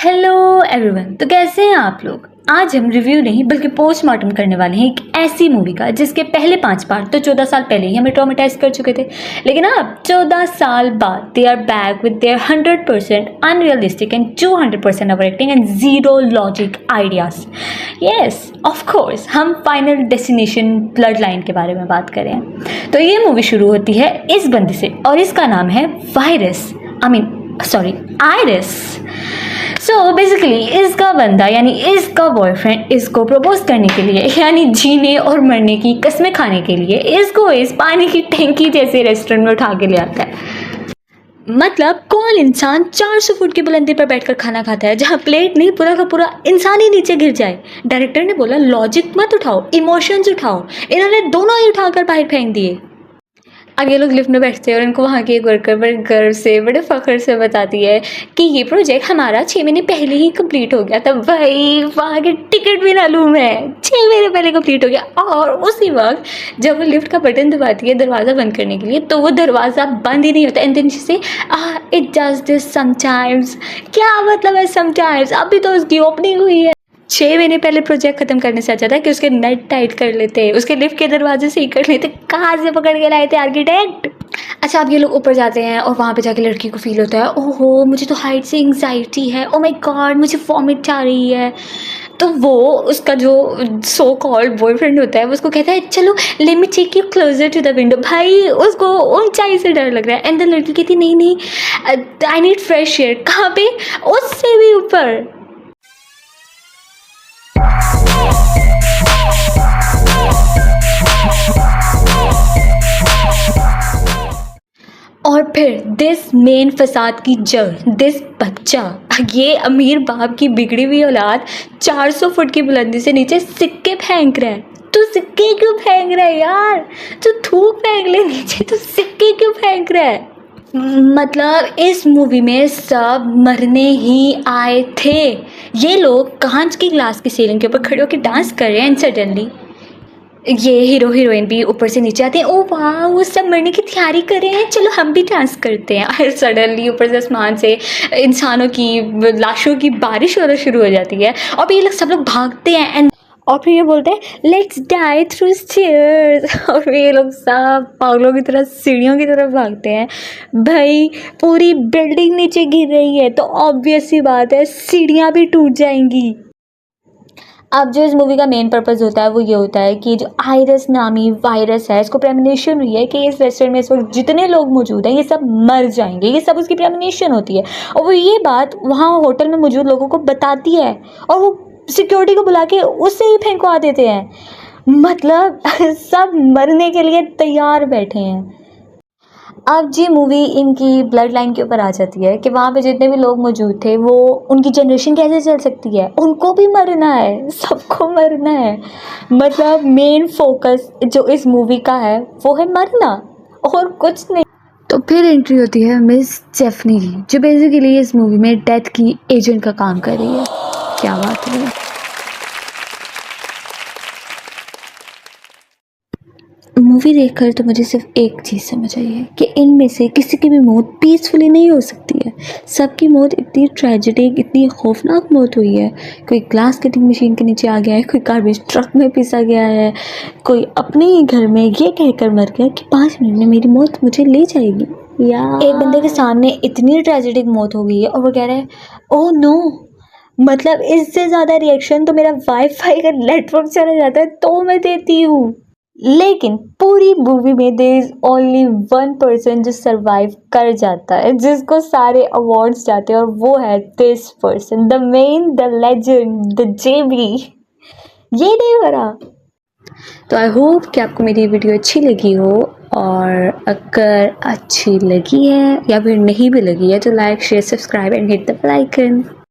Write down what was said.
Hello everyone. तो कैसे हैं आप लोग। आज हम रिव्यू नहीं बल्कि पोस्टमार्टम करने वाले हैं एक ऐसी मूवी का जिसके पहले 5 पार्ट तो 14 साल पहले ही हमें ट्रॉमेटाइज कर चुके थे, लेकिन अब 14 साल बाद they are back with their 100% unrealistic and 200% over acting and zero logic ideas. Yes of course हम फाइनल डेस्टिनेशन ब्लड लाइन के बारे में बात करें तो ये मूवी शुरू होती है इस बंदी से और इसका नाम है आयरिस। सो बेसिकली इसका बंदा यानी इसका बॉयफ्रेंड इसको प्रपोज करने के लिए यानी जीने और मरने की कस्में खाने के लिए इसको इस पानी की टैंकी जैसे रेस्टोरेंट में उठा के ले आता है। मतलब कौन इंसान 400 फुट की बुलंदी पर बैठकर खाना खाता है जहाँ प्लेट नहीं पूरा का पूरा इंसान ही नीचे गिर जाए। डायरेक्टर ने बोला लॉजिक मत उठाओ, इमोशंस उठाओ, इन्होंने दोनों ही उठाकर बाहर फेंक दिए। अब ये लोग लिफ्ट में बैठते हैं और इनको वहाँ की एक वर्कर बड़े गर्व से बड़े फ़ख्र से बताती है कि ये प्रोजेक्ट हमारा 6 महीने पहले ही कंप्लीट हो गया था। भाई वहाँ की टिकट भी ना लूँ मैं, 6 महीने पहले कंप्लीट हो गया। और उसी वक्त जब वो लिफ्ट का बटन दबाती है दरवाज़ा बंद करने के लिए तो वो दरवाज़ा बंद ही नहीं होता। एंड देन शी से इट डज दिस समटाइम्स। क्या मतलब है समटाइम्स? अभी तो उसकी ओपनिंग हुई है। 6 महीने पहले प्रोजेक्ट खत्म करने से अच्छा था कि उसके नट टाइट कर लेते, उसके लिफ्ट के दरवाजे से ही कर लेते। कहाँ से पकड़ के लाए थे आर्किटेक्ट। अच्छा अब ये लोग ऊपर जाते हैं और वहाँ पे जाके लड़की को फील होता है ओहो मुझे तो हाइट से एंग्जाइटी है, ओ माय गॉड मुझे वॉमिट आ रही है। तो वो उसका जो सो कॉल्ड बॉयफ्रेंड होता है वो उसको कहता है चलो let me take you closer to the window. भाई उसको ऊंचाई से डर लग रहा है। एंड देन लड़की कहती नहीं नहीं आई नीड फ्रेश एयर। कहाँ पे? उससे भी ऊपर। और फिर दिस मेन फसाद की जड़ दिस बच्चा, ये अमीर बाप की बिगड़ी हुई औलाद 400 फुट की बुलंदी से नीचे सिक्के फेंक रहा है। तू सिक्के क्यों फेंक रहा है यार? तू थूक फेंक ले नीचे, तू सिक्के क्यों फेंक रहा है? मतलब इस मूवी में सब मरने ही आए थे। ये लोग कांच की ग्लास की सीलिंग के ऊपर खड़े होकर डांस कर रहे हैं एंड सडनली ये हीरो हीरोइन भी ऊपर से नीचे आते हैं। ओ वाह वो सब मरने की तैयारी कर रहे हैं, चलो हम भी डांस करते हैं। और सडनली ऊपर से आसमान से इंसानों की लाशों की बारिश होना शुरू हो जाती है और फिर ये लोग सब लोग भागते हैं एंड और फिर ये बोलते हैं लेट्स डाई थ्रू स्टेयर्स। और फिर ये लोग सब पागलों की तरह सीढ़ियों की तरफ भागते हैं। भाई पूरी बिल्डिंग नीचे गिर रही है तो ऑब्वियस सी बात है सीढ़ियाँ भी टूट जाएंगी। अब जो इस मूवी का मेन पर्पस होता है वो ये होता है कि जो आयरिस नामी वायरस है इसको प्रेमोनिशन हुई है कि इस रेस्टोरेंट में इस वक्त जितने लोग मौजूद हैं ये सब मर जाएंगे। ये सब उसकी प्रेमोनिशन होती है और वो ये बात वहाँ होटल में मौजूद लोगों को बताती है और वो सिक्योरिटी को बुला के उससे ही फेंकवा देते हैं। मतलब सब मरने के लिए तैयार बैठे हैं। अब जी मूवी इनकी ब्लड लाइन के ऊपर आ जाती है कि वहाँ पे जितने भी लोग मौजूद थे वो उनकी जनरेशन कैसे चल सकती है, उनको भी मरना है, सबको मरना है। मतलब मेन फोकस जो इस मूवी का है वो है मरना और कुछ नहीं। तो फिर एंट्री होती है मिस जेफनी की जो बेसिकली इस मूवी में डेथ की एजेंट का काम कर रही है। क्या बात है। मूवी देखकर तो मुझे सिर्फ एक चीज़ समझ आई है कि इनमें से किसी की भी मौत पीसफुली नहीं हो सकती है। सबकी मौत इतनी ट्रेजिडिक इतनी खौफनाक मौत हुई है। कोई ग्लास कटिंग मशीन के नीचे आ गया है, कोई गार्बेज ट्रक में पिसा गया है, कोई अपने ही घर में ये कहकर मर गया कि 5 मिनट में मेरी मौत मुझे ले जाएगी। या एक बंदे के सामने इतनी ट्रेजिडिक मौत हो गई है और वो कह रहा है ओह नो। मतलब इससे ज़्यादा रिएक्शन तो मेरा वाईफाई का नेटवर्क चला जाता है तो मैं देती हूँ। लेकिन पूरी मूवी में देयर इज ओनली 1% जो सरवाइव कर जाता है जिसको सारे अवार्ड्स जाते हैं और वो है this person, the man, the legend, the JB. ये नहीं मरा। तो आई होप कि आपको मेरी वीडियो अच्छी लगी हो और अगर अच्छी लगी है या फिर नहीं भी लगी है तो like share subscribe and hit the bell icon.